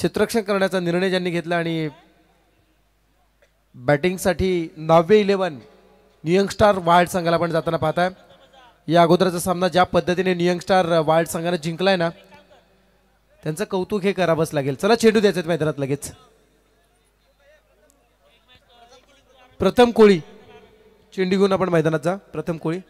क्षेत्ररक्षण करण्याचा निर्णय ज्यांनी घेतला आणि बॅटिंगसाठी 9-11 न्यूयॉर्क स्टार वाईल्ड संघाला पण जाताना पाहताय। या अगोदरचा सामना ज्या पद्धतीने न्यूयॉर्क स्टार वाईल्ड संघाने जिंकलाय ना, त्यांचं कौतुक हे करावंच लागेल। चला चेंडू द्यायचे मैदानात लगेच। प्रथम कोळी चेंडू घेऊन आपण मैदानात जा। प्रथम कोळी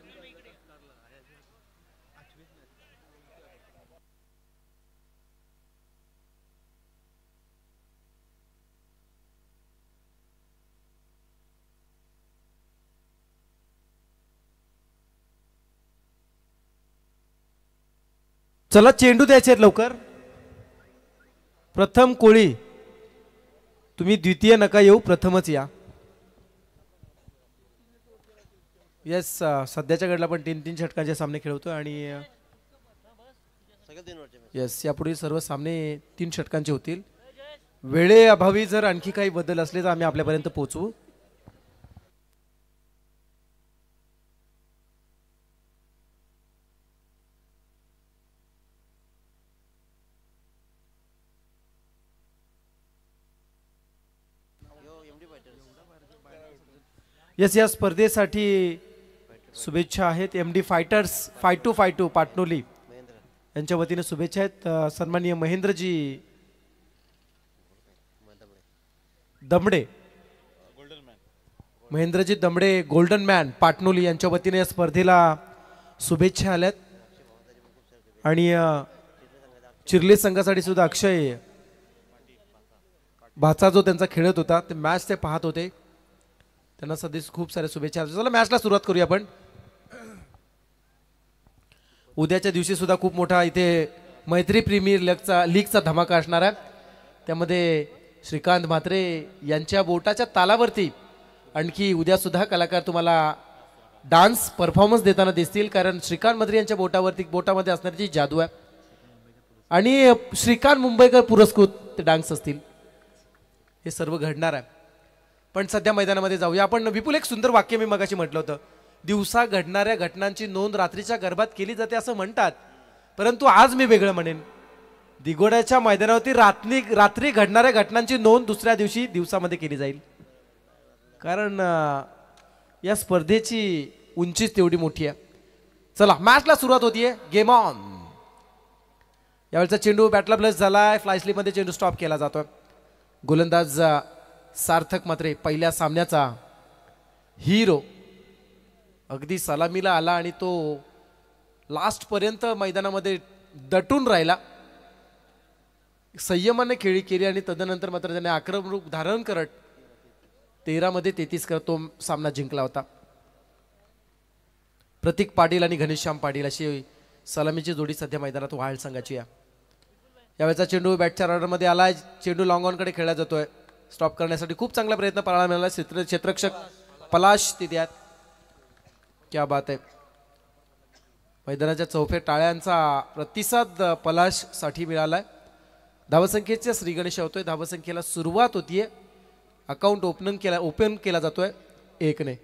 चला चेंडू द्यायचे लवकर। प्रथम कोळी तुम्ही द्वितीय नका येऊ, प्रथमच या। यस सध्याच्या घडला पण 3-3 षटकांचे सामने खेळवतोय आणि यस यापुढे सर्व सामने 3 षटकांचे होतील। वेळेअभावी जर आणखी काही बदल असले तर आम्ही आपल्यापर्यंत पोहोचवू। यस या स्पर्धेसाठी शुभेच्छा आहेत। एमडी फायटर्स 5252 पाटणोली यांच्या वतीने शुभेच्छा आहेत। सन्माननीय महेंद्रजी दमडे, महेंद्रजी दमडे गोल्डन मॅन पाटणोली यांच्या वतीने या स्पर्धेला शुभेच्छा आल्यात। आणि चिरले संघासाठी सुद्धा अक्षय भाचा जो त्यांचा खेळत होता ते मॅच ते पाहत होते, त्यांना सध्या खूप साऱ्या शुभेच्छा। चला मॅचला सुरुवात करूया आपण। उद्याच्या दिवशी सुद्धा खूप मोठा इथे मैत्री प्रीमियर लीगचा धमाका असणार आहे। त्यामध्ये श्रीकांत म्हात्रे यांच्या बोटाच्या तालावरती आणखी उद्या सुद्धा कलाकार तुम्हाला डान्स परफॉर्मन्स देताना दिसतील, कारण श्रीकांत म्हात्रे यांच्या बोटामध्ये असणारी जी जादू आहे आणि श्रीकांत मुंबईकर पुरस्कृत ते डान्स असतील, हे सर्व घडणार आहे। पण सध्या मैदानामध्ये जाऊया आपण। विपुल एक सुंदर वाक्य मी मगाशी म्हटलं होतं, दिवसा घडणाऱ्या घटनांची नोंद रात्रीच्या गर्भात केली जाते असं म्हणतात, परंतु आज मी वेगळं म्हणेन। दिगोड्याच्या मैदानावरती रात्री घडणाऱ्या घटनांची नोंद दुसऱ्या दिवशी दिवसामध्ये केली जाईल, कारण या स्पर्धेची उंचीच तेवढी मोठी आहे। चला मॅचला सुरुवात होतीये, गेम ऑन। यावेळचा चेंडू बॅटला प्लस झालाय, फ्लाय स्लिपमध्ये चेंडू स्टॉप केला जातोय। गोलंदाज सार्थक म्हात्रे पहिल्या सामन्याचा हिरो अगदी सलामीला आला आणि तो लास्ट पर्यंत मैदानामध्ये दटून राहिला, संयमाने खेळी केली आणि तदनंतर मात्र त्याने आक्रमक रूप धारण करत 13 मध्ये 33 करत तो सामना जिंकला होता। प्रतीक पाटील आणि घनश्याम पाटील अशी सलामीची जोडी सध्या मैदानात वाईल्ड संघाची आहे। यावेळचा चेंडू बॅटच्या रॉडरमध्ये आलाय, चेंडू लॉंग ऑन कडे खेळला जातोय। स्टॉप करण्यासाठी खूप चांगला प्रयत्न पाहायला मिळाला, क्षेत्ररक्षक पलाश तिथे आहेत। क्या बात आहे, मैदानाच्या चौफेर टाळ्यांचा प्रतिसाद पलाश साठी मिळालाय। धावसंख्येच्या श्री गणेश होतोय, धावसंख्येला सुरुवात होतीये, अकाउंट ओपन केला जातोय 1 ने।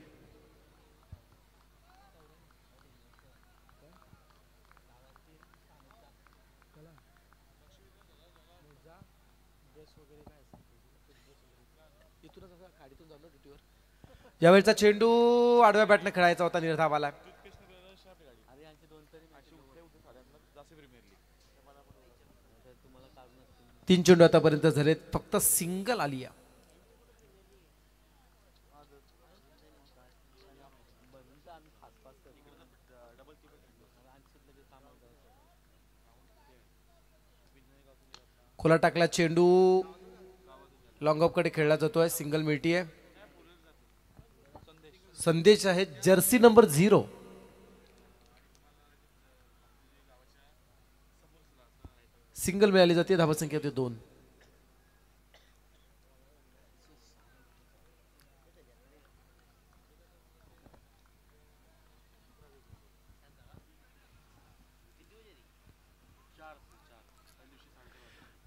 यावेळचा चेंडू आडव्या बॅटने खेळायचा होता, निर्धावाला। 3 चेंडू आतापर्यंत झालेत, फक्त सिंगल आली आहे। खोला टाकला चेंडू लॉंग ऑफ कडे खेळला जातोय, सिंगल मिळतीये। संदेश आहे जर्सी नंबर 0, सिंगल मिळाली जाते, धावसंख्या होते 2।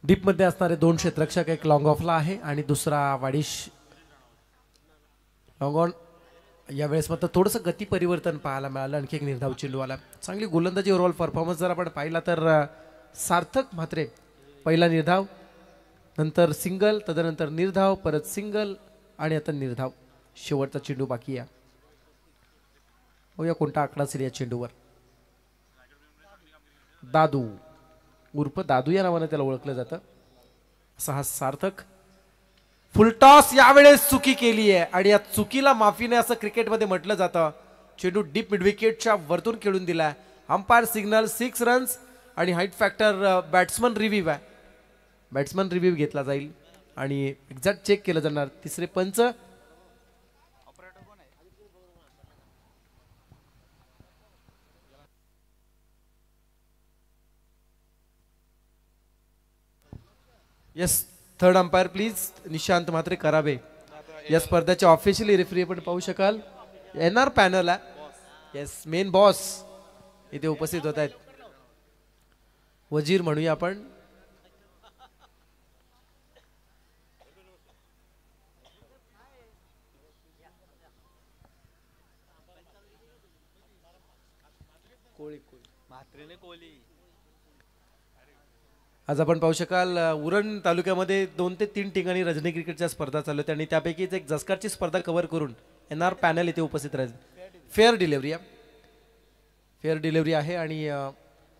डीप मध्ये असणारे 2 क्षेत्ररक्षक, एक लॉंग ऑफला आहे आणि दुसरा वाडिश लॉंग ऑन। यावेळेस मात्र थोडंसं गती परिवर्तन पाहायला मिळालं, आणखी एक निर्धाव चेंडू आला। चांगली गोलंदाजी ओव्हरऑल परफॉर्मन्स जर आपण पाहिला तर सार्थक म्हात्रे पहिला निर्धाव, नंतर सिंगल, तदनंतर निर्धाव, परत सिंगल आणि आता निर्धाव. शेवटचा चेंडू बाकी आहे. कोणता आकडा असेल या चेंडूवर. दादू उर्फ दादू या नावाने त्याला ओळखलं जातं. असा हा सार्थक. फुलटॉस यावेळेस चुकी केली आहे आणि या चुकीला माफी नाही असं क्रिकेटमध्ये म्हटलं जातं. चेंडू डीप मिड विकेटच्या वरतून खेळून दिलाय. अंपायर सिग्नल 6 रन्स आणि हाईट फॅक्टर बॅट्समन रिव्ह्यू आहे. बॅट्समन रिव्ह्यू घेतला जाईल आणि एक्झॅक्ट चेक केलं जाणार. तिसरे पंच yes. Third umpire please Nishant Mhatre करावे. या स्पर्धेचे ऑफिशियली रेफरी पण पाहू शकाल. एनआर पॅनल आहे. येस मेन बॉस इथे उपस्थित होत आहेत. वजीर म्हणूया आपण. आज आपण पाहू शकाल उरण तालुक्यामध्ये 2 ते 3 ठिकाणी रजनी क्रिकेटच्या स्पर्धा चालू आहेत आणि त्यापैकीच एक जसकारची स्पर्धा कव्हर करून एनआर पॅनल इथे उपस्थित राहील. फेअर डिलिव्हरी आहे आणि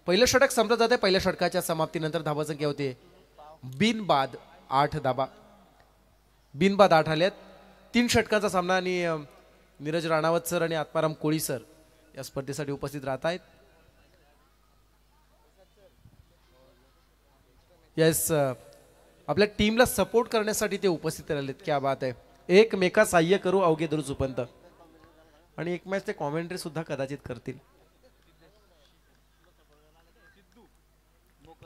पहिलं षटक संपलं जाते. पहिल्या षटकाच्या समाप्तीनंतर धावसंख्या होते बिनबाद 8 धाबा. बिनबाद 8 आल्यात. 3 षटकांचा सामना आणि नीरज राणावत सर आणि आत्माराम कोळी सर या स्पर्धेसाठी उपस्थित राहत आहेत. येस आपल्या टीमला सपोर्ट करण्यासाठी ते उपस्थित राहिलेत. क्या बात आहे. एकमेका सहाय्य करू अवघे दुरू सुपंत. आणि एक मॅच ते कॉमेंट्री सुद्धा कदाचित करतील.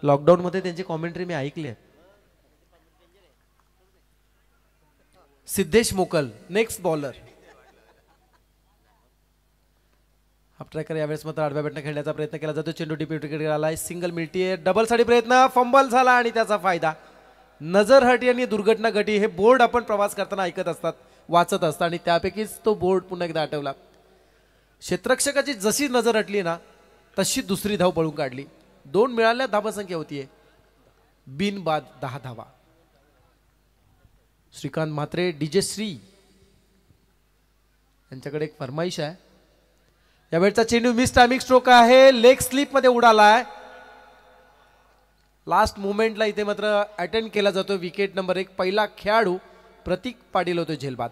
लॉकडाऊन मध्ये त्यांची कॉमेंट्री मी ऐकली आहे. सिद्धेश मोकल नेक्स्ट बॉलर. हाफ ट्रॅकर यावेळेस मात्र आडव्या बॅटने खेळण्याचा प्रयत्न केला जातो. चेंडू डीप विकेट आलाय. सिंगल मिळतीये. डबल साठी प्रयत्न. फंबल झाला आणि त्याचा फायदा. नजर हटी आणि दुर्घटना घटी हे बोर्ड आपण प्रवास करताना ऐकत असतात, वाचत असतात आणि त्यापैकीच तो बोर्ड पुन्हा एकदा आठवला. क्षेत्ररक्षकाची जशी नजर हटली ना तशी दुसरी धाव पळून काढली. 2 मिळाल्या धावसंख्या होतीये. बिनबाद 10 धावा. श्रीकांत म्हात्रे डीजे श्री यांच्याकडे एक फरमाईश आहे. यावेळचा चेंडू मिस टायमिंग स्ट्रोक आहे. लेग स्लिप मध्ये उडालाय. लास्ट मुवमेंटला इथे मात्र अटेंड केला जातो. विकेट नंबर 1 पहिला खेळाडू प्रतीक पाटील होतो झेलबाद.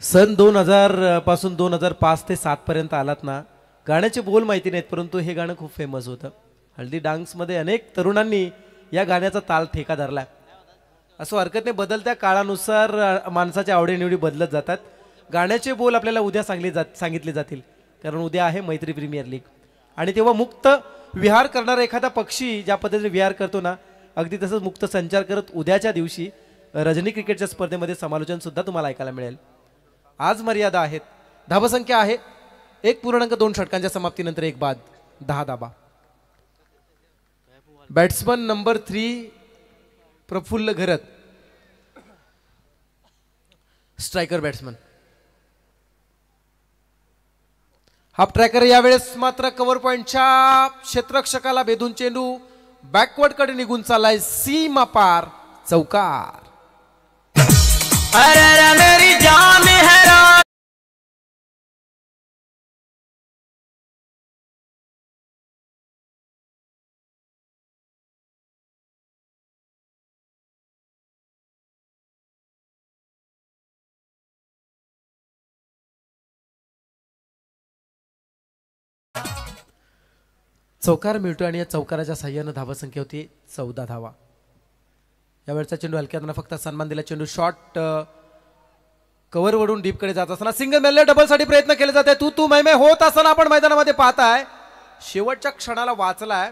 सन 2000 पासून 2005 ते 7 पर्यंत आलात ना. गाण्याचे बोल माहिती नाहीत परंतु हे गाणं खूप फेमस होतं. हल्दी डान्स मध्ये अनेक तरुणांनी या गाण्याचा ताल ठेका धरलाय. असं हरकत नाही. बदलत्या काळानुसार माणसाच्या आवडीनिवडी बदलत जातात. गाण्याचे बोल आपल्याला उद्या सांगितले जातील कारण उद्या आहे मैत्री प्रीमियर लीग आणि तेव्हा मुक्त विहार करणारा एखादा पक्षी ज्या पद्धतीने विहार करतो ना अगदी तसंच मुक्त संचार करत उद्याच्या दिवशी रजनी क्रिकेटच्या स्पर्धेमध्ये समालोचन सुद्धा तुम्हाला ऐकायला मिळेल. आज मर्यादा आहेत. धावसंख्या आहे 1.2 षटकांच्या समाप्तीनंतर 1 बाद 10 धाबा. Batsman number 3 Prafulla Gharat. Striker batsman. Half tracker यावेळेस मात्र कव्हर पॉइंटच्या क्षेत्ररक्षकाला भेदून चेंडू बॅकवर्ड कडे निघून चाललाय. सीमा पार चौकार. अरे मेरी जान है चौकार मिळतोय आणि या चौकाराच्या साह्यानं धावा संख्या होती 14 धावा. यावेळचा चेंडू हलक्यात फक्त सन्मान दिला. चेंडू शॉट कव्हर वरून डीपकडे जात असताना सिंगल मेले डबल साठी प्रयत्न केले जाते. तू मैमे होत असताना आपण मैदानामध्ये पाहताय शेवटच्या क्षणाला वाचलाय.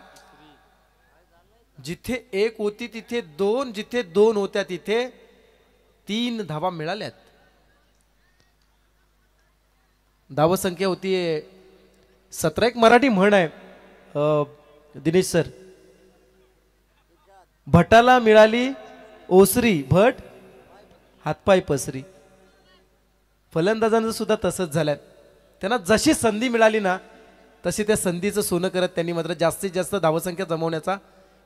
जिथे एक होती तिथे दोन, जिथे दोन होत्या तिथे 3 धावा मिळाल्यात. धावसंख्या होती 17. एक मराठी म्हण आहे दिनेश सर, भटाला मिळाली ओसरी भट हातपाय पसरी. फलंदाजांचं सुद्धा तसंच झालंय. त्यांना जशी संधी मिळाली ना तशी त्या संधीचं सोनं करत त्यांनी मात्र जास्तीत जास्त धावसंख्या जमवण्याचा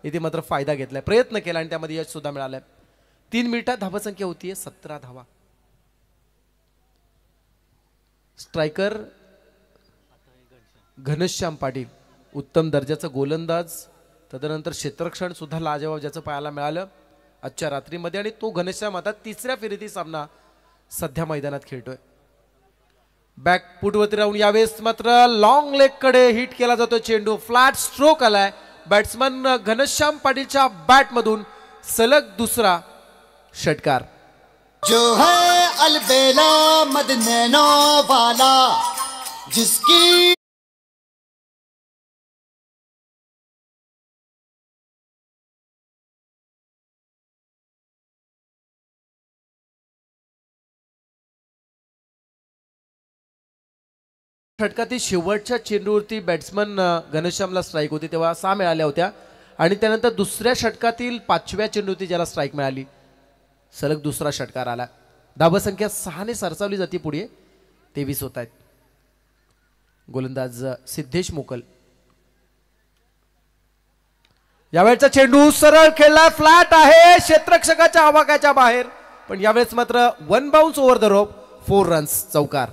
इथे मात्र फायदा घेतलाय, प्रयत्न केला आणि त्यामध्ये यश सुद्धा मिळालंय. 3 मिनिटात धावसंख्या होतीये 17 धावा. स्ट्रायकर घनश्याम पाटील उत्तम दर्जाचा गोलंदाज, तदनंतर क्षेत्ररक्षण सुद्धा लाजवाब ज्याचं पाहायला मिळालं आजच्या रात्रीमध्ये. आणि तो घनश्याम आता 3ऱ्या फेरीतील सामना सध्या मैदानात खेळतोय. बॅक फुटवरती राहून यावेळेस मात्र लॉंग लेग कडे हिट केला जातो चेंडू. फ्लॅट स्ट्रोक आलाय. बॅट्समन घनश्याम पाटीलच्या बॅट मधून सलग दुसरा षटकार. जो है अलबेला मदनैनो वाला जिसकी षटकातील शेवटच्या चेंडूवरती बॅट्समन घनश्यामला स्ट्राईक होती तेव्हा 6 मिळाल्या होत्या आणि त्यानंतर दुसऱ्या षटकातील 5व्या चेंडूवरती ज्याला स्ट्राईक मिळाली सलग दुसरा षटकार आला. धावसंख्या 6 ने सरसावली जाते. पुढे 23 होत आहेत. गोलंदाज सिद्धेश मोकल. यावेळचा चेंडू सरळ खेळला, फ्लॅट आहे क्षेत्ररक्षकाच्या आवाक्याच्या बाहेर, पण यावेळेस मात्र 1 bounce over the rope, 4 runs चौकार.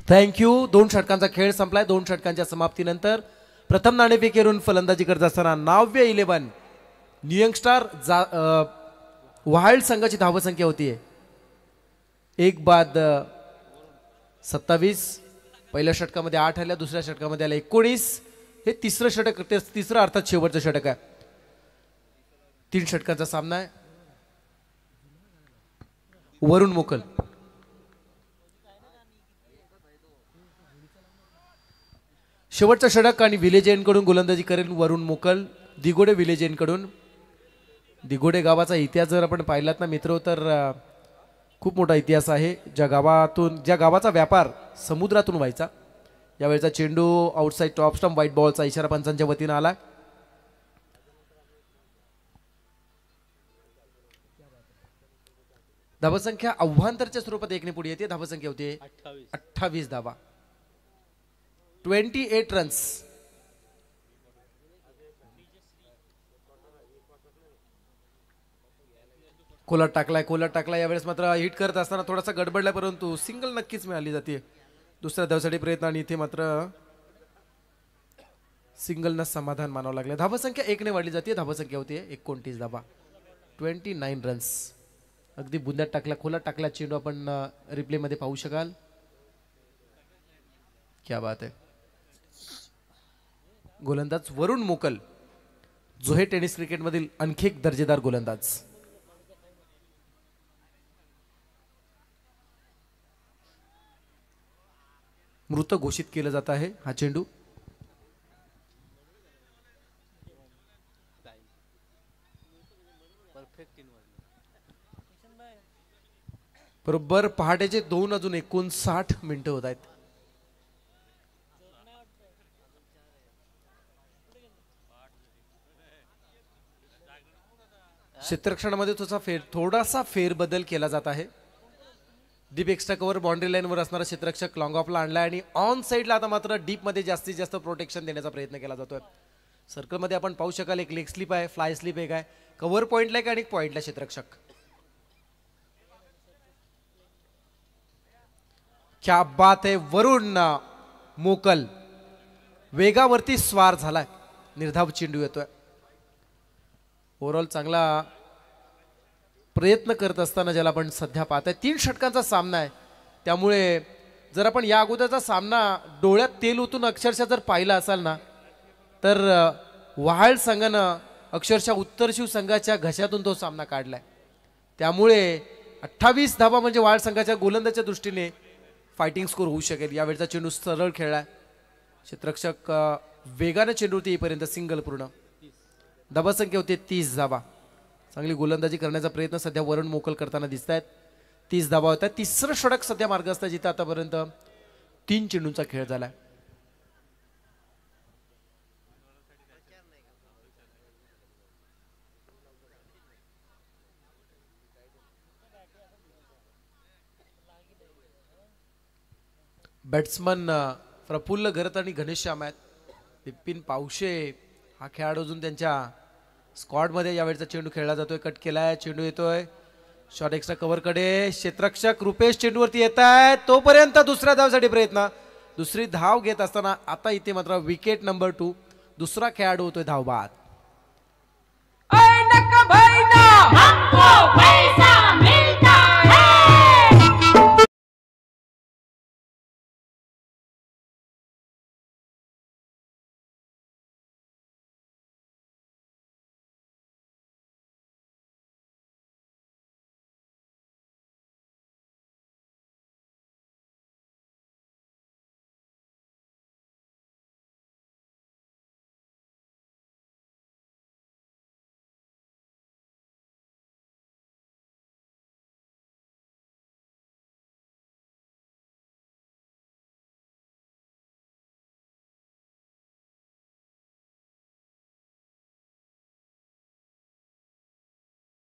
थँक्यू. 2 षटकांचा खेळ संपलाय. 2 षटकांच्या समाप्तीनंतर प्रथम नाणेफेकीवरून फलंदाजी करत असताना नाव्य 11 न्यू यंगस्टार वाईल्ड संघाची धावसंख्या होतीये 1 बाद 27. पहिल्या षटकामध्ये 8 आल्या, दुसऱ्या षटकामध्ये आल्या 19. हे तिसरं षटक, तिसरं अर्थात शेवटचं षटक आहे. 3 षटकांचा सामना आहे. वरुण मोकल शेवटचा षटक आणि विलेजेंकडून गोलंदाजी करेल वरुण मोकल. दिगोडे विलेजेंकडून. दिगोडे गावाचा इतिहास जर आपण पाहिलात ना मित्र तर खूप मोठा इतिहास आहे. ज्या गावाचा व्यापार समुद्रातून व्हायचा. यावेळेचा चेंडू आउटसाइड टॉप स्टंप, व्हाईट बॉलचा इशारा पंचांच्या वतीनं आला. धावसंख्या अव्हांतरच्या स्वरूपात 1 ने पुढे येते. धावसंख्या होते 28 धावा, 28 रन्स. कोलट टाकलाय. यावेळेस मात्र हिट करत असताना थोडासा गडबडला, परंतु सिंगल नक्कीच मिळाली जाते. दुसऱ्या धावसाठी प्रयत्न आणि इथे मात्र सिंगलनं समाधान मानावं लागलं. धावसंख्या 1 ने वाढली जाते. धावसंख्या होते 29 धावा, 29 रन्स. अगदी बुंद्यात टाकला, खोलात टाकला चेंडू आपण रिप्ले मध्ये पाहू शकाल. क्या बात आहे. गोलंदाज वरुण मोकल जो हे टेनिस क्रिकेट मधील आणखी एक दर्जेदार गोलंदाज. मृत घोषित केलं जात आहे हा चेंडू. बरोबर पहाटेचे 2 अजून 59 मिनिटं होत आहेत. क्षेत्ररक्षणामध्ये थोडासा फेरबदल केला जात आहे. डीप एक्स्ट्रा कव्हर बाउंड्री लाईनवर असणारा क्षेत्ररक्षक लॉंग ऑफला आणलाय आणि ऑन साईडला आता मात्र डीपमध्ये जास्तीत जास्त प्रोटेक्शन देण्याचा प्रयत्न केला जातोय. सर्कलमध्ये आपण पाहू शकाल एक लेग स्लिप आहे, फ्लाय स्लिप एक आहे, कव्हर पॉइंटला एक आणि पॉइंटला क्षेत्ररक्षक. क्या बात आहे. वरुण मोकल वेगावरती स्वार झालाय, निर्धाव चेंडू येतोय. ओव्हरऑल चांगला प्रयत्न करत असताना ज्याला आपण सध्या पाहताय 3 षटकांचा सामना आहे. त्यामुळे जर आपण या अगोदरचा सामना डोळ्यात तेल ओतून अक्षरशः जर पाहिला असाल ना तर वहाळ संघानं अक्षरशः उत्तर शिव संघाच्या घशातून तो सामना काढलाय. त्यामुळे 28 धावा म्हणजे वहाळ संघाच्या गोलंदाच्या दृष्टीने फायटिंग स्कोर होऊ शकेल. यावेळचा चेंडू सरळ खेळलाय. क्षेत्ररक्षक वेगाने चेंडूवरती येईपर्यंत सिंगल पूर्ण. धावासंख्या होते 30 धावा. चांगली गोलंदाजी करण्याचा प्रयत्न सध्या वरुण मोकल करताना दिसत आहेत. 30 धावा होत आहेत. तिसरं षटक सध्या मार्गस्थ जिथं आतापर्यंत 3 चेंडूंचा खेळ झालाय. बॅट्समन प्रफुल्ल घरत आणि घनश्याम आहेत. विपिन पावशे हा खेळाडू अजून त्यांच्या स्क्वॉडमध्ये यावेळचा चेंडू खेळला जातोय. कट केलाय, चेंडू येतोय शॉर्ट एक्स्ट्रा कव्हरकडे. क्षेत्ररक्षक रुपेश चेंडूवरती येत आहे, तोपर्यंत दुसऱ्या धावसाठी प्रयत्न. दुसरी धाव घेत असताना आता इथे मात्र विकेट नंबर 2 दुसरा खेळाडू होतोय धावबाद.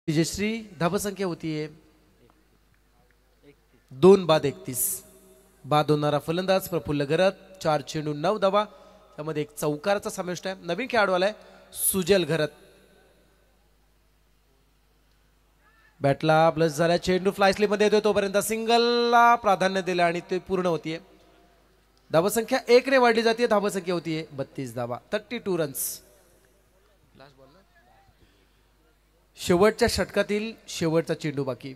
विजयश्री धावसंख्या होतीये 2 बाद 31. बाद होणारा फलंदाज प्रफुल्ल घरत. 4 चेंडू 9 धावा. त्यामध्ये एक चौकाराचा समावेश आहे. नवीन खेळाडू आलाय सुजल घरत. बॅटला प्लस झाला, चेंडू फ्लाय स्लिप मध्ये येतोय तोपर्यंत सिंगलला प्राधान्य दिलं आणि ते पूर्ण होतीये. धावसंख्या 1 ने वाढली जाते. धावसंख्या होतीये 32 धावा, 32 रन्स. शेवटच्या षटकातील शेवटचा चेंडू बाकी.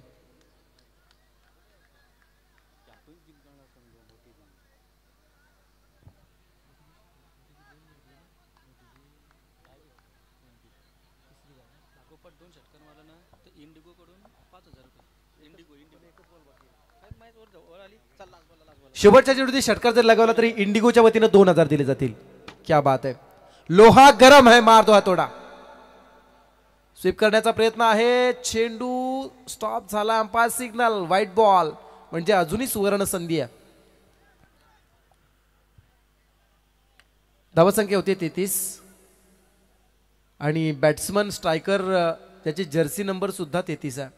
शेवटच्या चेंडूतील षटकार जर लगावला तरी इंडिगोच्या वतीनं 2000 दिले जातील. क्या बात आहे. लोहा गरम है, मार दो हातोडा. स्वीप करण्याचा प्रयत्न आहे. चेंडू स्टॉप झाला. अंपायर सिग्नल व्हाईट बॉल म्हणजे अजूनही सुवर्ण संधी आहे. धावसंख्या होती 33 आणि बॅट्समन स्ट्रायकर त्याची जर्सी नंबर सुद्धा 33 आहे.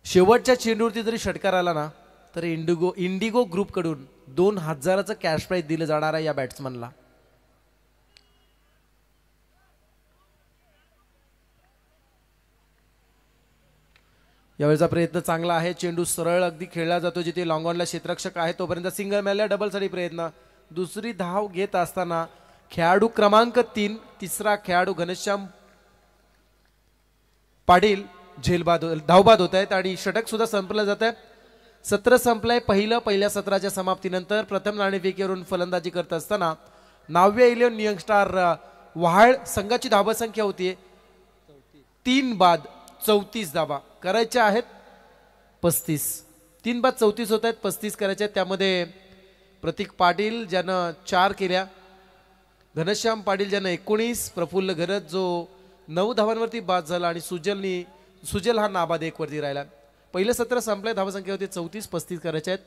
शेवटच्या चेंडूवरती जरी षटकार आला ना तर इंडिगो ग्रुप कडून 2000चं कॅश प्राइज दिलं जाणार आहे या बॅट्समनला. यावेळचा प्रयत्न चांगला आहे. चेंडू सरळ अगदी खेळला जातो जिथे लॉंग ऑनला क्षेत्ररक्षक आहे तोपर्यंत सिंगल मिळाल्या. डबल साठी प्रयत्न. दुसरी धाव घेत असताना खेळाडू क्रमांक 3 तिसरा खेळाडू घनश्याम पाटील झेलबाद धावबाद होत आहेत आणि षटक सुद्धा संपलं जात आहे. सत्र संपलंय. पहिल्या सत्राच्या समाप्तीनंतर प्रथम नाणेफेकीवरून फलंदाजी करत असताना नाव्य 11 यंग स्टार वहाळ संघाची धावसंख्या होती 3 बाद 34 धावा करायच्या आहेत 35. 3 बाद 34 होत आहेत, 35 करायचे आहेत. त्यामध्ये प्रतीक पाटील ज्यानं 4 केल्या, घनश्याम पाटील ज्यानं 19, प्रफुल्ल घरत जो 9 धावांवरती बाद झाला आणि सुजल हा नाबाद 1 वरती राहिला. पहिलं सत्र संपलंय. धावसंख्या होती 34, 35 करायचे आहेत.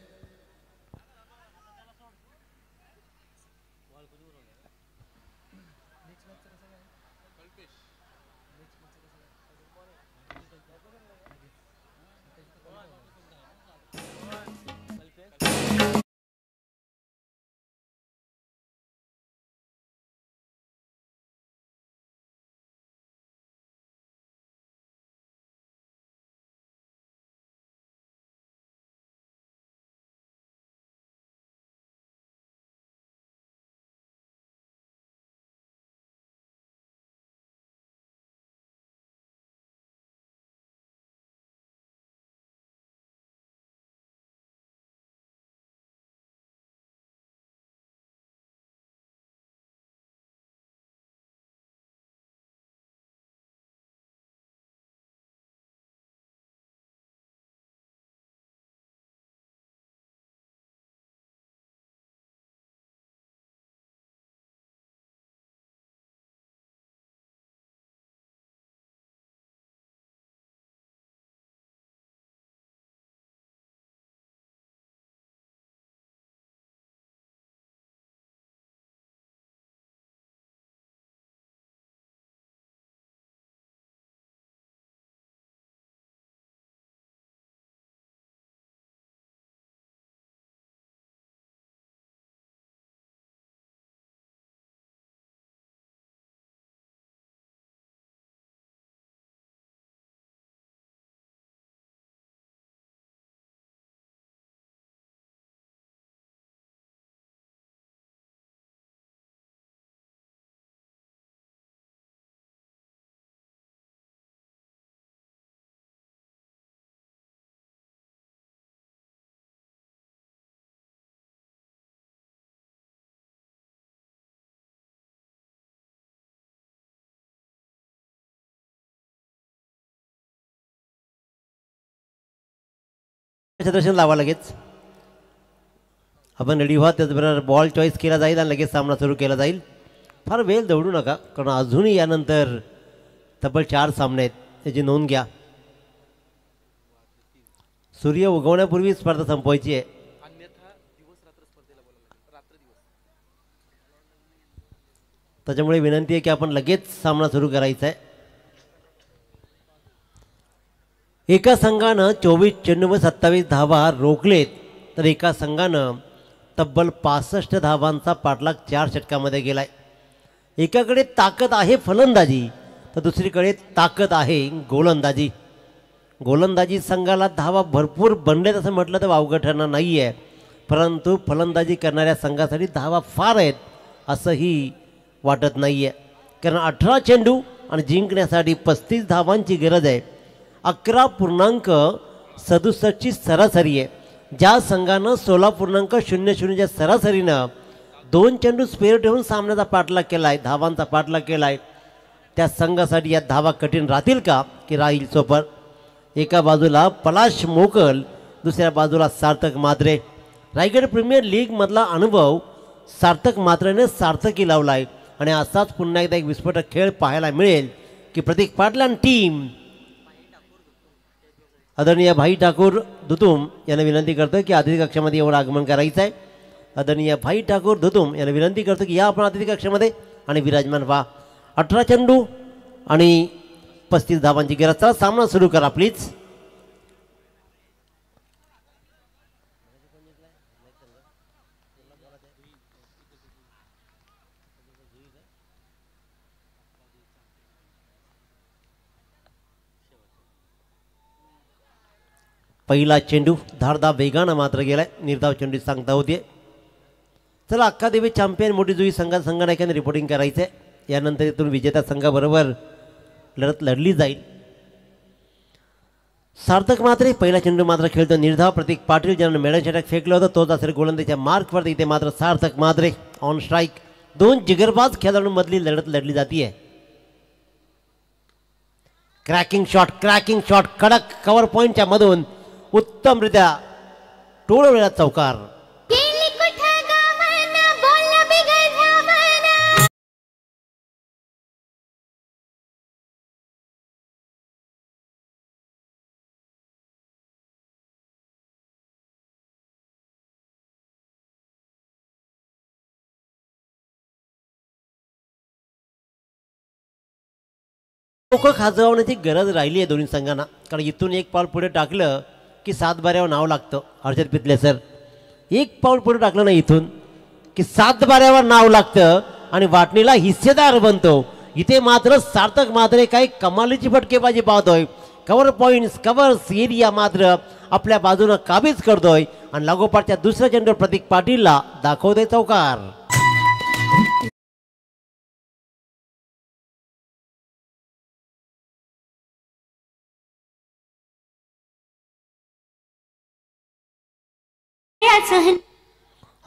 दर्शन लावा लगेच. आपण रेडी व्हा. त्याचबरोबर बॉल चॉईस केला जाईल आणि लगेच सामना सुरू केला जाईल. फार वेळ दौडू नका, कारण अजूनही यानंतर तब्बल 4 सामने आहेत, त्याची नोंद घ्या. सूर्य उगवण्यापूर्वी स्पर्धा संपवायची आहे. त्याच्यामुळे विनंती आहे की आपण लगेच सामना सुरू करायचा आहे. एका संघानं 24 चेंडू व 27 धावा रोखलेत, तर एका संघानं तब्बल 65 धावांचा पाठलाग 4 षटकामध्ये गेलाय. एकाकडे ताकद आहे फलंदाजी, तर दुसरीकडे ताकद आहे गोलंदाजी. गोलंदाजी संघाला धावा भरपूर बनलेत असं म्हटलं तर वावगं ठरणार नाही आहे, परंतु फलंदाजी करणाऱ्या संघासाठी धावा फार आहेत असंही वाटत नाही आहे. कारण 18 चेंडू आणि जिंकण्यासाठी 35 धावांची गरज आहे. 11.67ची सरासरी आहे. ज्या संघानं 16.00च्या सरासरीनं 2 चेंडू स्पेअर ठेवून सामन्याचा पाठलाग केला आहे, धावांचा पाठलाग केला आहे, त्या संघासाठी या धावा कठीण राहतील का की राहील सोपं. एका बाजूला पलाश मोकल, दुसऱ्या बाजूला सार्थक म्हात्रे. रायगड प्रीमियर लीगमधला अनुभव सार्थक म्हात्रेने सार्थकी लावला आहे आणि असाच पुन्हा एकदा एक विस्फोटक खेळ पाहायला मिळेल की प्रतीक पाटील आणि टीम आदरणीय भाई ठाकूर धुतुम यांना विनंती करतो की अतिथी कक्षामध्ये येऊन आगमन करायचं आहे. आदरणीय भाई ठाकूर धुतुम यांना विनंती करतो की या आपण अतिथी कक्षामध्ये आणि विराजमान व्हा. 18 चेंडू आणि 35 धावांची गरज. चला सामना सुरू करा प्लीज. पहिला चेंडू धारदार वेगानं मात्र गेलाय. निर्धाव चेंडू सांगता होते. चला अक्कादेवी चॅम्पियन मोठी जुई संघनायकाने रिपोर्टिंग करायचं आहे. यानंतर इथून विजेत्या संघाबरोबर लढत लढली जाईल. सार्थक मात्रे पहिला चेंडू मात्र खेळतो. निर्धाव प्रतीक पाटील ज्यांना मेडल षटक फेकलं होतं तोच असेल गोलंदाजीच्या मार्कवरती. इथे मात्र सार्थक मात्रे ऑन स्ट्राईक. 2 जिगरबाज खेळाडूंमधली लढत लढली जाते. क्रॅकिंग शॉट कडक कव्हर पॉईंटच्या मधून उत्तमरित्या टोळवेळा चौकार. डोकं खाजवण्याची गरज राहिली आहे दोन्ही संघांना, कारण इथून एक पाऊल पुढे टाकलं की 7 बाऱ्यावर नाव लागतं. हर्षद पितले सर, एक पाऊल पुढे टाकलं नाही इथून की 7 बाऱ्यावर नाव लागतं आणि वाटणीला हिस्सेदार बनतो. इथे मात्र सार्थक मात्र काही कमालीची फटकेबाजी पाहतोय. कव्हर पॉईंट्स, कव्हर्स एरिया मात्र आपल्या बाजूनं काबीज करतोय आणि लागोपाठच्या दुसऱ्या चेंडूवर प्रतीक पाटीलला दाखवतोय चौकार.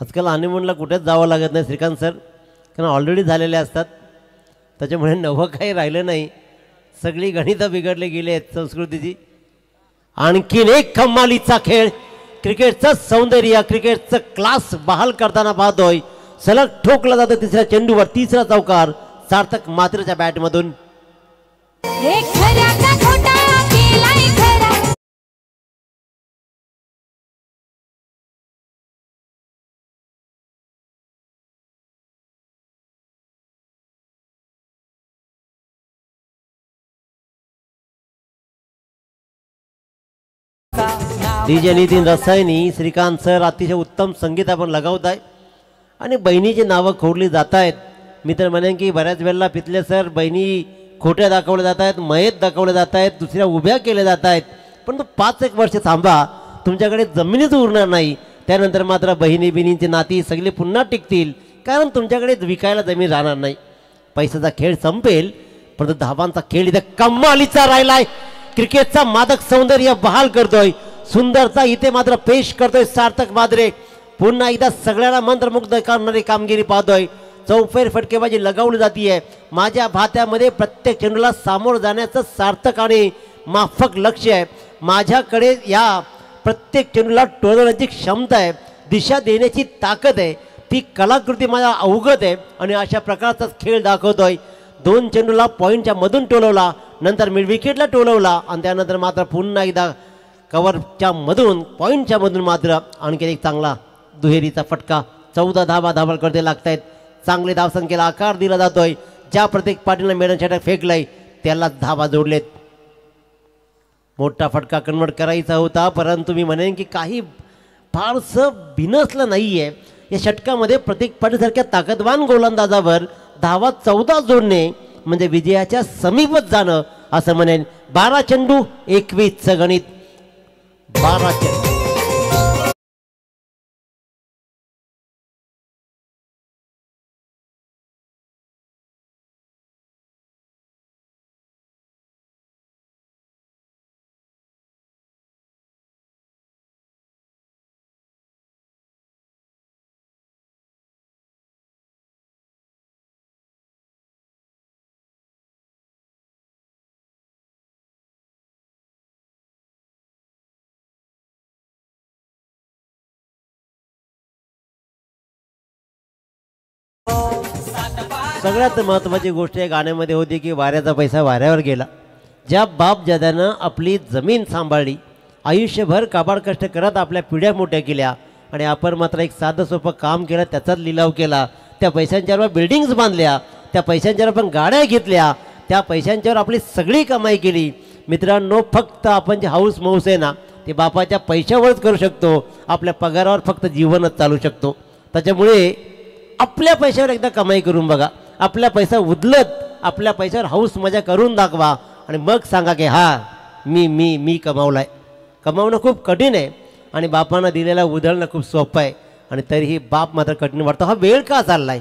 आजकाल हनीमूनला कुठेच जावं लागत नाही श्रीकांत सर, कारण ऑलरेडी झालेले असतात. त्याच्यामुळे नवं काही राहिलं नाही. सगळी गणितं बिघडले गेले आहेत संस्कृतीची. आणखीन एक कमालीचा खेळ, क्रिकेटचं सौंदर्य, क्रिकेटचं क्लास बहाल करताना पाहतोय. सलग ठोकला जातो तिसऱ्या चेंडूवर, तिसरा चौकार सार्थक मात्रेच्या बॅटमधून. डीजे नितीन रसायनी, श्रीकांत सर अतिशय उत्तम संगीत आपण लगावत आहे आणि बहिणीची नावं खोडली जात आहेत. मी तर म्हणेन की बऱ्याच वेळेला पितले सर बहिणी खोट्या दाखवल्या जात आहेत, मयत दाखवल्या जात आहेत, दुसऱ्या उभ्या केल्या जात आहेत. परंतु 5-1 वर्ष थांबा, तुमच्याकडे जमिनीच उरणार नाही. त्यानंतर मात्र बहिणीची नाती सगळे पुन्हा टिकतील, कारण तुमच्याकडे विकायला जमीन राहणार नाही. पैशाचा खेळ संपेल, परंतु धावांचा खेळ इथे कमालीचा राहिलाय. क्रिकेटचा मादक सौंदर्य बहाल करतोय, सुंदरता इथे मात्र पेश करतोय सार्थक मात्रे. पुन्हा एकदा सगळ्यांना मंत्रमुग्ध करणारी कामगिरी पाहतोय. चौफेर फटकेबाजी लगावली जातीये. माझ्या भात्यामध्ये प्रत्येक चेंडूला सामोरं जाण्याचं सार्थक आणि माफक लक्ष आहे. माझ्याकडे या प्रत्येक चेंडूला टोलवण्याची क्षमता आहे, दिशा देण्याची ताकद आहे, ती कलाकृती माझ्या अवगत आहे आणि अशा प्रकारचाच खेळ दाखवतोय. 2 चेंडूला पॉईंटच्या मधून टोलवला, नंतर मिड विकेटला टोलवला आणि त्यानंतर मात्र पुन्हा एकदा कव्हरच्या मधून, पॉईंटच्या मधून मात्र आणखी एक चांगला दुहेरीचा फटका. 14 धावा धावल करते लागतायत. चांगले धावसंख्येला आकार दिला जातोय. ज्या प्रत्येक पाटीलने मेडन षटक फेकलंय त्याला धावा जोडलेत. मोठा फटका कन्वर्ट करायचा होता, परंतु मी म्हणेन की काही फारसं बिनसलं नाहीये या षटकामध्ये. प्रत्येक पाटीलसारख्या ताकदवान गोलंदाजावर धावा 14 जोडणे म्हणजे विजयाच्या समीपच जाणं असं म्हणेन. 12 चेंडू 21चं गणित. 12 चेंडू. सगळ्यात महत्त्वाची गोष्ट या गाण्यामध्ये होती की वाऱ्याचा पैसा वाऱ्यावर गेला. ज्या बापजाद्यानं आपली जमीन सांभाळली, आयुष्यभर काबाड कष्ट करत आपल्या पिढ्या मोठ्या केल्या आणि आपण मात्र एक साधं सोपं काम केलं, त्याचाच लिलाव केला. त्या पैशांच्यावर बिल्डिंग्स बांधल्या, त्या पैशांच्यावर आपण गाड्या घेतल्या, त्या पैशांच्यावर आपली सगळी कमाई केली. मित्रांनो, फक्त आपण जे हाऊस मौस आहे ना ते बापाच्या पैशावरच करू शकतो. आपल्या पगारावर फक्त जीवनच चालू शकतो. त्याच्यामुळे आपल्या पैशावर एकदा कमाई करून बघा. आपला पैसा उदलत आपल्या पैशावर हाऊस मजा करून दाखवा आणि मग सांगा की हा मी मी मी कमावलाय. कमावणं खूप कठीण आहे आणि बापानं दिलेला उधळणं खूप सोपं आहे आणि तरीही बाप मात्र कठीण वाटतो. हा वेळ का चाललाय,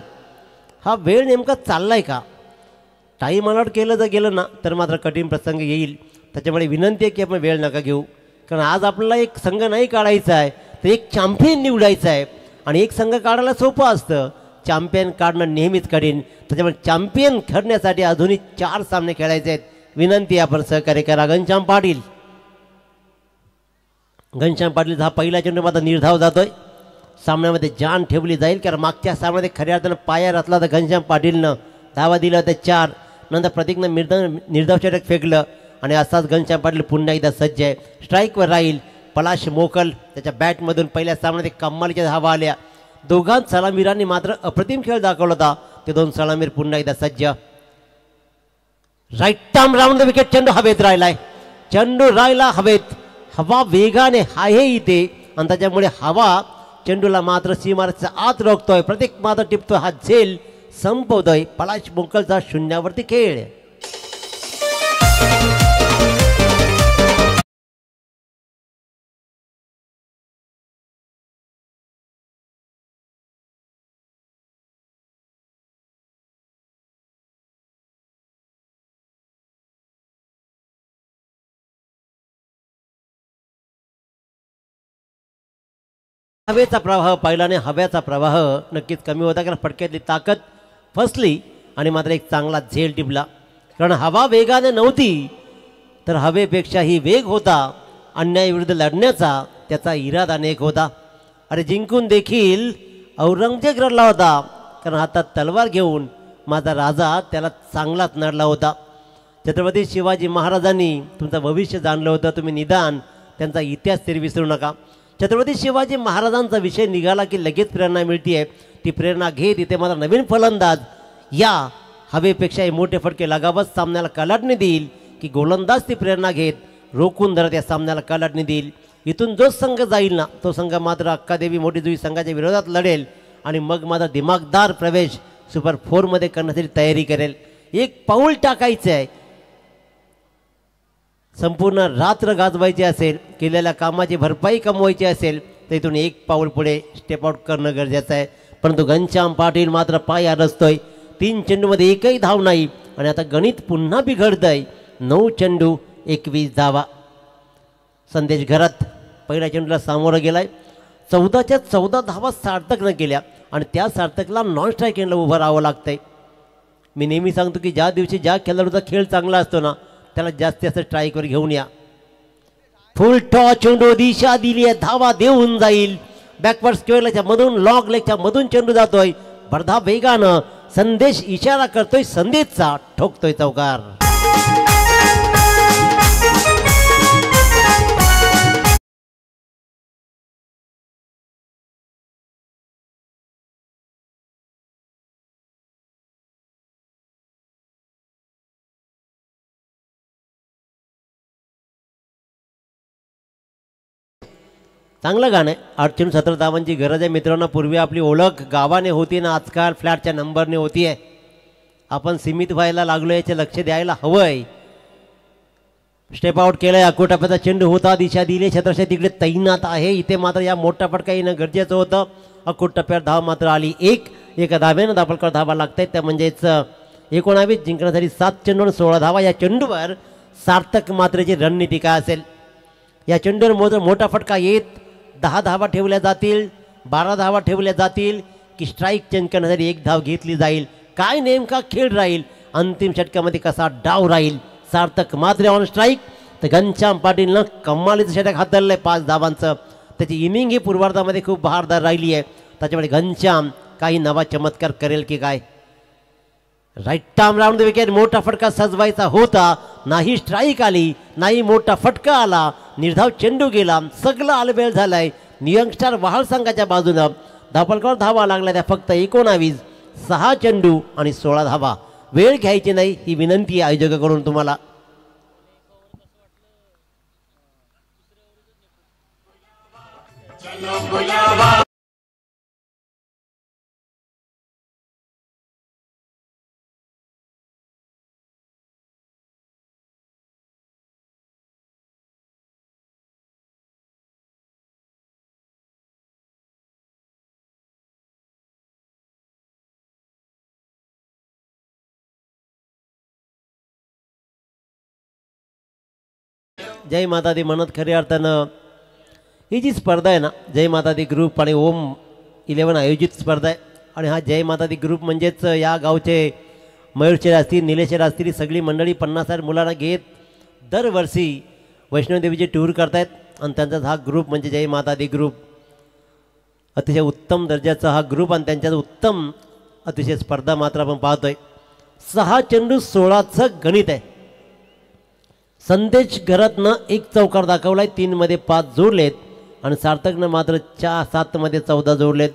हा वेळ नेमका चाललाय का? टाईम अलॉट केलं जर गेलं ना तर मात्र कठीण प्रसंग येईल. त्याच्यामुळे विनंती आहे की आपण वेळ नका घेऊ, कारण आज आपल्याला एक संघ नाही काढायचा आहे तर एक चॅम्पियन निवडायचा आहे आणि एक संघ काढायला सोपं असतं, चॅम्पियन काढणं नेहमीच कठीण. त्याच्यामुळे चॅम्पियन ठरण्यासाठी अजूनही 4 सामने खेळायचे आहेत. विनंती आपण सहकार्य करा. घनश्याम पाटील, घनश्याम पाटील हा पहिला चेंडू मात्र निर्धाव जातोय. सामन्यामध्ये जान ठेवली जाईल, कारण मागच्या सामन्यामध्ये खऱ्या अर्थानं पाया रचला तर घनश्याम पाटीलनं धावा दिल्या होत्या 4. नंतर प्रतीकनं निर्धाव षटक फेकलं आणि असाच घनश्याम पाटील पुन्हा एकदा सज्ज आहे. स्ट्राईकवर राहील. पलाश मोकल त्याच्या बॅटमधून पहिल्या सामन्यात कमालीच्या धावा आल्या. दोघांच सलामीरांनी मात्र अप्रतिम खेळ दाखवला होता. ते 2 सलामीर पुन्हा एकदा सज्ज. Right arm round the wicket. चेंडू हवेत राहिलाय, चेंडू राहिला हवेत. हवा वेगाने आहे इथे आणि त्याच्यामुळे हवा चेंडूला मात्र सीमारेषेच्या आत रोखतोय. प्रत्येक मात्र टिपतोय, हा झेल संपवतोय. पलाश मोकलचा शून्यावरती खेळ. हवेचा प्रवाह पाहिल्याने हव्याचा प्रवाह नक्कीच कमी होता, कारण फटक्यातली ताकद फसली आणि मात्र एक चांगला झेल टिपला. कारण हवा वेगाने नव्हती तर हवेपेक्षाही वेग होता. अन्यायाविरुद्ध लढण्याचा त्याचा इरादा अनेक होता. अरे जिंकून देखील औरंगजेब रडला होता, कारण हातात तलवार घेऊन माझा राजा त्याला चांगलाच नडला होता. छत्रपती शिवाजी महाराजांनी तुमचं भविष्य जाणलं होतं, तुम्ही निदान त्यांचा इतिहास तरी विसरू नका. छत्रपती शिवाजी महाराजांचा विषय निघाला की लगेच प्रेरणा मिळते आहे. ती प्रेरणा घेत इथे मला नवीन फलंदाज या हवेपेक्षाही मोठे फटके लगावत सामन्याला कलाटणी देईल की गोलंदाज ती प्रेरणा घेत रोखून धरत या सामन्याला कलाटणी देईल. इथून जो संघ जाईल ना तो संघ मात्र अक्कादेवी मोठी जुई संघाच्या विरोधात लढेल आणि मग माझा दिमागदार प्रवेश सुपर 4मध्ये करण्यासाठी तयारी करेल. एक पाऊल टाकायचं आहे. संपूर्ण रात्र गाजवायची असेल, केलेल्या कामाची भरपाई कमवायची असेल तर इथून एक पाऊल पुढे स्टेप आउट करणं गरजेचं आहे. परंतु घनश्याम पाटील मात्र पाय अडचतोय. 3 चेंडूमध्ये एकही धाव नाही आणि आता गणित पुन्हा बिघडतंय. 9 चेंडू 21 धावा. संदेश घरात पहिल्या चेंडूला सामोरं गेलाय. 14च्या 14 धावा सार्थकनं केल्या आणि त्या सार्थकला नॉन स्ट्राईक एंडला उभं राहावं लागतंय. मी नेहमी सांगतो की ज्या दिवशी ज्या खेळाडूचा खेळ चांगला असतो ना त्याला जास्तीत जास्त स्ट्राईकवर घेऊन या. फुल टॉस चेंडू दिशा दिली आहे, धावा देऊन जाईल. बॅकवर्ड स्क्वेअर लेगच्या मधून लॉंग लेगच्या मधून चेंडू जातोय भरधा वेगानं. संदेश इशारा करतोय, संदेशचा ठोकतोय चौकार. चांगलं गाणं आहे. 8 चेंडू 17 धावांची गरज आहे मित्रांनो. पूर्वी आपली ओळख गावाने होती ना, आजकाल फ्लॅटच्या नंबरने होती आहे. आपण सीमित व्हायला लागलो, याचे लक्ष द्यायला हवं आहे. स्टेप आउट केलं आहे. अकोटाप्याचा चेंडू होता, दिशा दिली. छत्रशा तिकडे तैनात आहे. इथे मात्र या मोठा फटका येणं गरजेचं होतं. अकोट टप्प्यावर धाव मात्र आली. एका धाव्यानं दापलकर धावा लागतायत, त्या म्हणजेच 19 जिंकण्यासाठी 7 चेंडू 16 धावा. या चेंडूवर सार्थक मात्रेची रणनीती काय असेल? या चेंडूवर मोठा फटका येत 10 धावा ठेवल्या जातील, 12 धावा ठेवल्या जातील की स्ट्राईक चेंज करण्यासाठी 1 धाव घेतली जाईल? काय नेमका खेळ राहील? अंतिम षटकामध्ये कसा डाव राहील? सार्थक मात्र ऑन स्ट्राईक. तर घनश्याम पाटीलनं कमालीचं षटक हाताळलंय 5 धावांचं. त्याची इनिंग ही पूर्वार्धामध्ये खूप बहारदार राहिली आहे. त्याच्यामुळे घनश्याम काही नवा चमत्कार करेल की काय? Right arm round the wicket. मोठा फटका सजवायचा होता, नाही स्ट्राईक आली, नाही मोठा फटका आला. निर्धाव चेंडू गेला, सगळं आलबेल झालाय. नियंगस्टार वहाळ संघाच्या बाजूनं धापलकर धावा लागल्या त्या फक्त 19. 6 चेंडू आणि 16 धावा. वेळ घ्यायची नाही ही विनंती आहे आयोजकाकडून तुम्हाला. जय माता दी म्हणत खऱ्या अर्थानं ही जी स्पर्धा आहे ना, जय माता दी ग्रुप आणि ओम 11 आयोजित स्पर्धा आहे. आणि हा जय माता दी ग्रुप म्हणजेच या गावचे मयूरशेर असतील, निलेशेर असतील, ही सगळी मंडळी 50,000 मुलांना घेत दरवर्षी वैष्णोदेवीची टूर करतायत. आणि त्यांचाच हा ग्रुप म्हणजे जय माता दी ग्रुप. अतिशय उत्तम दर्जाचा हा ग्रुप आणि त्यांच्यात उत्तम अतिशय स्पर्धा मात्र आपण पाहतोय. 6 चेंडू 16चं गणित आहे. संदेश घरातनं 1 चौकार दाखवलाय, 3 मध्ये 5 जोडलेत आणि सार्थकनं मात्र 7 मध्ये 14 जोडलेत.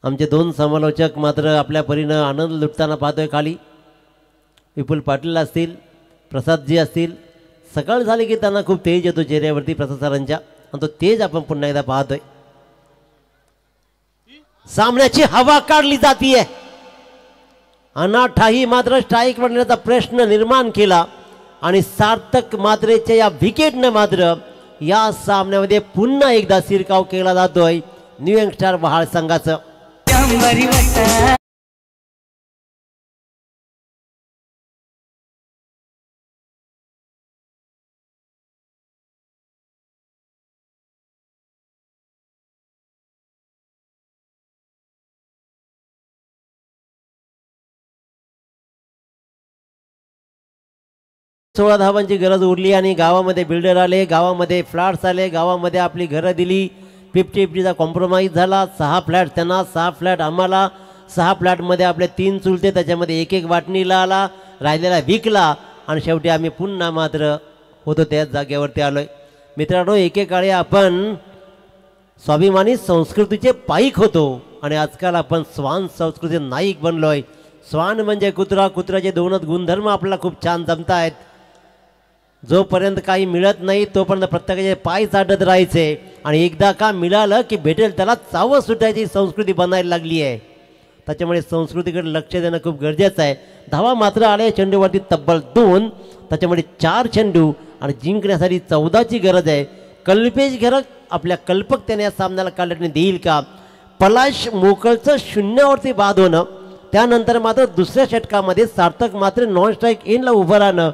आमचे 2 समालोचक मात्र आपल्या परीनं आनंद लुटताना पाहतोय खाली. विपुल पाटील असतील, प्रसादजी असतील, सकाळ झाली की त्यांना खूप तेज येतो चेहऱ्यावरती प्रसाद सरांच्या, आणि तो तेज आपण पुन्हा एकदा पाहतोय. सामन्याची हवा काढली जातीये. अनाठाही मात्र स्ट्राईक बनण्याचा प्रश्न निर्माण केला आणि सार्थक मात्रेच्या या विकेटनं मात्र या सामन्यामध्ये पुन्हा एकदा शिरकाव केला जातोय न्यू यंगस्टर वहाळ संघाचं. सोळा धावांची गरज उरली आणि गावामध्ये बिल्डर आले, गावामध्ये फ्लॅट्स आले, गावामध्ये आपली घरं दिली. 50-50चा कॉम्प्रोमाइज झाला. 6 फ्लॅट त्यांना, 6 फ्लॅट आम्हाला. 6 फ्लॅटमध्ये आपले 3 चुलते, त्याच्यामध्ये एक वाटणीला आला, राहिलेला विकला आणि शेवटी आम्ही पुन्हा मात्र होतो त्याच जागेवरती आलोय. मित्रांनो, एकेकाळी आपण स्वाभिमानी संस्कृतीचे पाईक होतो आणि आजकाल आपण स्वान संस्कृती नाईक बनलोय. स्वान म्हणजे कुत्रा, कुत्र्याचे 2च गुणधर्म आपल्याला खूप छान जमत आहेत. जोपर्यंत काही मिळत नाही तोपर्यंत प्रत्येकाचे पाय चाटत राहायचे आणि एकदा का मिळालं की भेटेल त्याला चावं सुटायची संस्कृती बनायला लागली आहे. त्याच्यामुळे संस्कृतीकडे लक्ष देणं खूप गरजेचं आहे. धावा मात्र आले चेंडूवरती तब्बल 2, त्याच्यामुळे 4 चेंडू आणि जिंकण्यासाठी 14ची गरज आहे. कल्पेश घरक आपल्या कल्पकतेने या सामन्याला काढण्याने देईल का? पलाश मोकळचं 0वरती बाद होणं, त्यानंतर मात्र दुसऱ्या षटकामध्ये सार्थक मात्र नॉन स्ट्राईक इनला उभं राहणं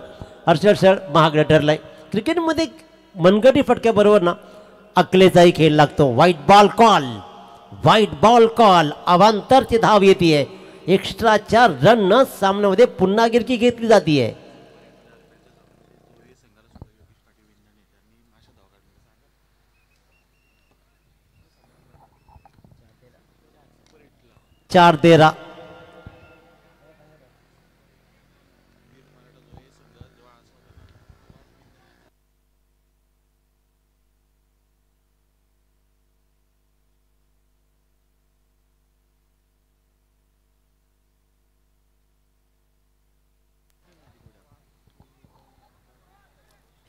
अक्षरशः महागडं ठरलंय. क्रिकेटमध्ये मनगटी फटक्याबरोबर ना अकलेचाही खेळ लागतो. व्हाईट बॉल कॉल, अवांतरची धाव येते. एक्स्ट्राच्या रन सामन्यामध्ये पुन्हा गिरकी घेतली जाते. चार 13.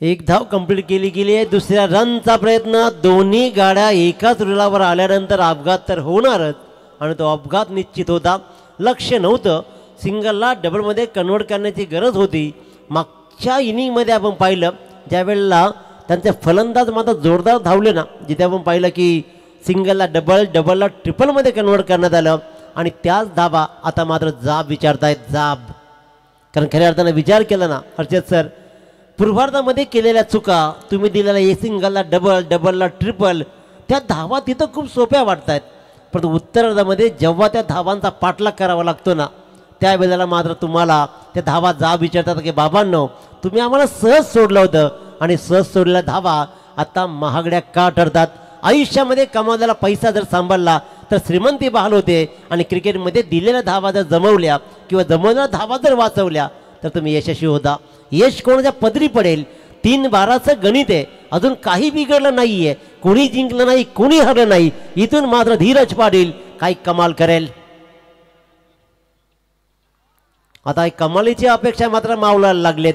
एक धाव कंप्लीट केली गेली आहे. दुसऱ्या रनचा प्रयत्न. दोन्ही गाड्या एकाच रुलावर आल्यानंतर अपघात तर होणारच आणि तो अपघात निश्चित होता. लक्ष नव्हतं, सिंगलला डबलमध्ये कन्वर्ट करण्याची गरज होती. मागच्या इनिंगमध्ये आपण पाहिलं ज्यावेळेला त्यांचे फलंदाज मात्र जोरदार धावले ना, जिथे आपण पाहिलं की सिंगलला डबलला ट्रिपलमध्ये कन्वर्ट करण्यात आलं आणि त्याच धावा आता मात्र जाब विचारतायत. जाब, कारण खऱ्या अर्थानं विचार केला ना हर्षद सर, पूर्वार्धामध्ये केलेल्या चुका, तुम्ही दिलेला सिंगलला डबलला ट्रिपल, त्या धावा तिथं खूप सोप्या वाटत आहेत. परंतु उत्तरार्धामध्ये जेव्हा त्या धावांचा पाठलाग करावा लागतो ना, त्यावेळेला मात्र तुम्हाला त्या धावा जाब विचारतात की बाबांनो तुम्ही आम्हाला सहज सोडलं होतं आणि सहज सोडलेल्या धावा आता महागड्या का ठरतात. आयुष्यामध्ये कमावलेला पैसा जर सांभाळला तर श्रीमंती बहाल होते आणि क्रिकेटमध्ये दिलेल्या धावा जर जमवल्या किंवा जमवलेल्या धावा जर वाचवल्या तर तुम्ही यशस्वी होता. यश कोणाच्या पदरी पडेल. 3-12चं गणित आहे. अजून काही बिघडलं नाहीये. कोणी जिंकलं नाही, कोणी हरलं नाही. इथून मात्र धीरज पाटील काही कमाल करेल. आता एक कमालीची अपेक्षा मात्र मावळायला लागलेत.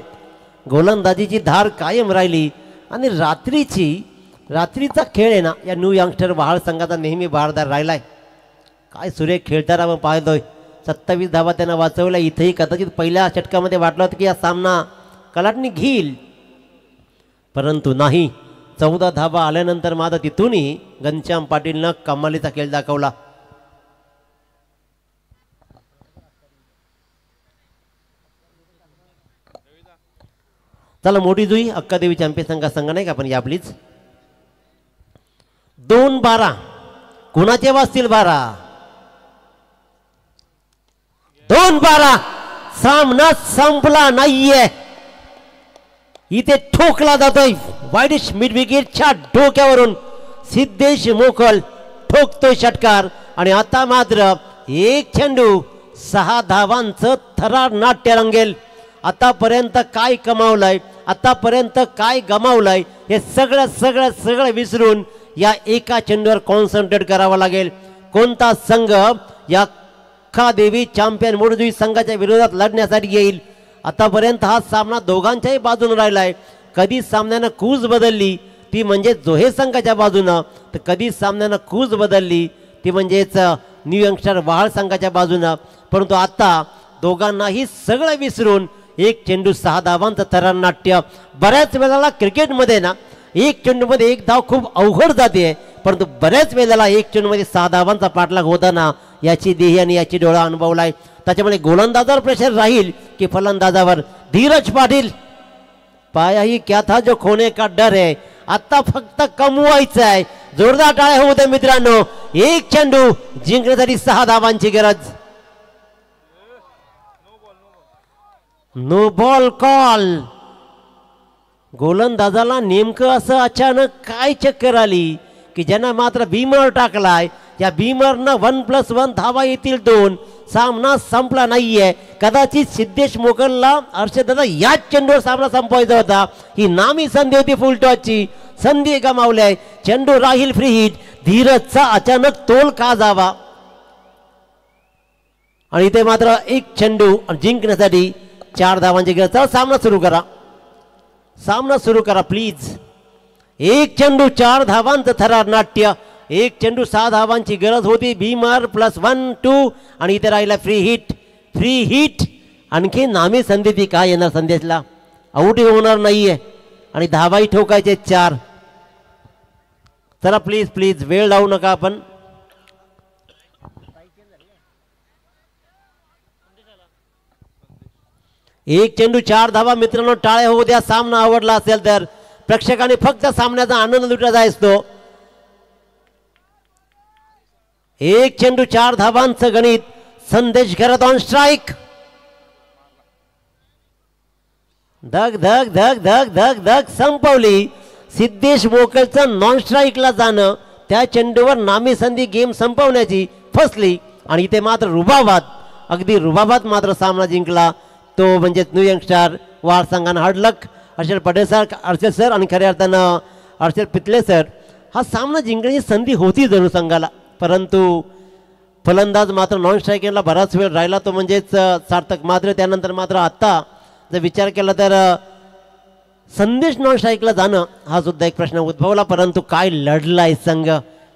गोलंदाजीची धार कायम राहिली आणि रात्रीचा खेळ आहे ना या न्यू यंगस्टर वहाळ संघाचा नेहमी बहारदार राहिलाय. काय सुरेख खेळताना आपण पाहतोय. 27 धावा त्यांना वाचवल्या. इथेही कदाचित पहिल्या षटकामध्ये वाटलं होतं की हा सामना कलाटणी घेईल, परंतु नाही. 14 धावा आल्यानंतर मात्र तिथूनही घनश्याम पाटीलनं कमालीचा खेळ दाखवला. चला मोठी जुई अक्कादेवी चॅम्पियन संघ नाही का आपण या प्लीज. 2-12 कुणाचे वाजतील 12. 2-12 सामना संपला नाहीये. इथे ठोकला जातोय वाईडिश मिड विकेटच्या डोक्यावरून. सिद्धेश मोकल ठोकतोय षटकार आणि आता मात्र एक चेंडू 6 धावांचं थरार नाट्य रंगेल. आतापर्यंत काय कमावलंय, आतापर्यंत काय गमावलंय हे सगळं विसरून या एका चेंडूवर कॉन्सन्ट्रेट करावं लागेल. कोणता संघ या अक्कादेवी चॅम्पियन मोडजुई संघाच्या विरोधात लढण्यासाठी येईल आतापर्यंत हा सामना दोघांच्याही बाजूने राहिलाय. कधी सामन्यानं कूज बदलली ती म्हणजे जोहे संघाच्या बाजूनं, तर कधी सामन्यानं कूज बदलली ती म्हणजेच न्यू यंगस्टर वहाळ संघाच्या बाजूनं. परंतु आता दोघांनाही सगळं विसरून एक चेंडू 6 धावांचं थरारनाट्य. बऱ्याच वेळेला क्रिकेटमध्ये ना एक चेंडूमध्ये एक धाव खूप अवघड जाते, परंतु बऱ्याच वेळेला एक चेंडूमध्ये 6 धावांचा पाठलाग होताना याची देही आणि याची डोळा अनुभवलाय. त्याच्यामुळे गोलंदाजावर प्रेशर राहील की फलंदाजावर. धीरज पाटील पाया ही क्या था जो खोने का डर है, आता फक्त कमवायचं आहे. जोरदार टाळ्या होऊ द्या मित्रांनो. एक चेंडू जिंकण्यासाठी 6 धावांची गरज. No ball call. गोलंदाजाला नेमकं असं अचानक काय चक्कर आली की ज्यांना मात्र बीमर टाकलाय, या बीमरनं 1+1 धावा येतील 2. सामना संपला नाहीये. कदाचित सिद्धेश मोगलला हर्षदादा याच चेंडूवर सामना संपवायचा होता. ही नामी संधी होती फुलटॉसची. संधी गमावली. चेंडू राहील फ्री हिट. धीरजचा अचानक तोल का जावा. आणि इथे मात्र एक चेंडू जिंकण्यासाठी 4 धावांची गरज. चला सामना सुरू करा. सामना सुरू करा प्लीज. एक चेंडू 4 धावांचं थरार नाट्य. एक चेंडू 6 धावांची गरज होती. भीमर +1-2 आणि इथे राहिला फ्री हिट. फ्री हिट आणखी नामी संधी ती काय येणार संदेशला. आऊटही होणार नाहीये आणि धावाही ठोकायचे 4. चला प्लीज प्लीज वेळ लावू नका आपण. एक चेंडू 4 धावा मित्रांनो. टाळ्या होऊ द्या. सामना आवडला असेल तर प्रेक्षकांनी फक्त सामन्याचा आनंद लुटायचा असतो. एक चेंडू 4 धावांचं गणित. संदेश घरात ऑन स्ट्राईक. धग धग धग धग धग धग संपवली. सिद्धेश मोकलचं नॉन स्ट्राईकला जाणं, त्या चेंडूवर नामी संधी गेम संपवण्याची फसली. आणि इथे मात्र रुबाबाद, अगदी रुबाबाद मात्र सामना जिंकला तो म्हणजे न्यू यंगस्टर वहाळ संघानं. हार्डलक हर्षल पटेल सर, हर्षल सर आणि खऱ्या अर्थानं हर्षल पितले सर. हा सामना जिंकण्याची संधी होती जणू संघाला, परंतु फलंदाज मात्र नॉन स्ट्रायकिंगला बराच वेळ राहिला तो म्हणजेच सार्थक. मात्र त्यानंतर मात्र आत्ता जर विचार केला तर संदेश नॉन स्ट्राईकला जाणं हा सुद्धा एक प्रश्न उद्भवला. परंतु काय लढलाय संघ.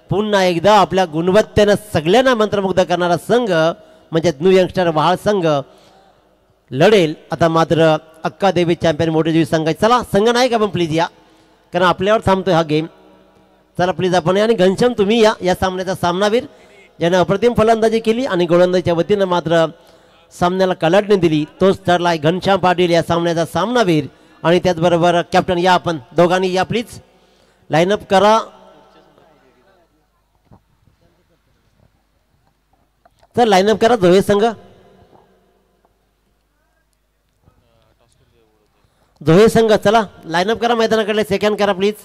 पुन्हा एकदा आपल्या गुणवत्तेनं सगळ्यांना मंत्रमुग्ध करणारा संघ म्हणजे न्यू यंगस्टर वहाळ संघ लढेल. आता मात्र अक्का देवी चॅम्पियन मोठेजीवी संघ. चला संघ नाही का आपण प्लीज या, कारण आपल्यावर थांबतोय हा गेम. चला प्लीज आपण या. आणि घनश्याम तुम्ही या सामन्याचा सामनावीर ज्याने अप्रतिम फलंदाजी केली आणि गोलंदाजीच्या वतीनं मात्र सामन्याला कलाटणी दिली, तोच ठरला आहे घनश्याम पाटील या सामन्याचा सामनावीर. आणि त्याचबरोबर कॅप्टन या आपण दोघांनी या प्लीज. लाईनअप करा. तर लाईनअप करा जोहे संघ. जोहे संघ चला लाईनअप करा मैदानाकडे. सेकंड करा प्लीज.